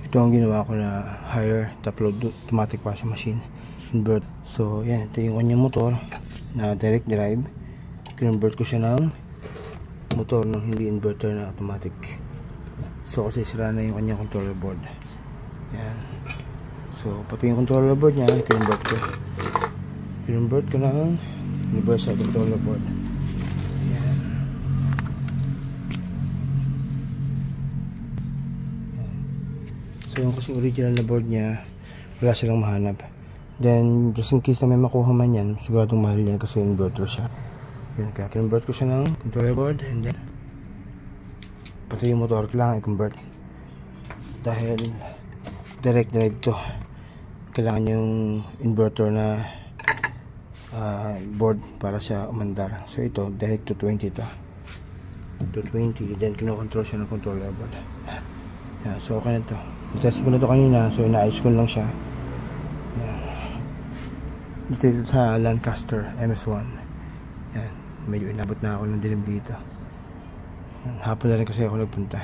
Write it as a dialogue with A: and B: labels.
A: Ito ang ginawa ko na higher top load automatic washing machine invert. So yan, ito yung kanyang motor na direct drive. Convert ko siya ng motor ng hindi inverter na automatic. So kasi sira na yung kanyang controller board. Yan. So pati yung controller board niya convert ko ng universal controller board. Yan. So yung kasing original na board niya, wala silang mahanap. Then just in case na may makuha man yan, siguradong mahal yan kasi inverter siya. Yun, kaya convert ko siya ng controller board, and then pati yung motor kailangan i-convert dahil direct drive to. Kailangan yung inverter na board para siya umandar. So ito direct to 20 to 20, then kinokontrol siya ng controller board. Yan, so okay na to. Test ko na to kanina, so ina-ice ko lang siya. Yan. Dito sa Lancaster MS1. Yan, medyo inabot na ako ng dilim dito. Hapon na rin kasi ako nagpunta.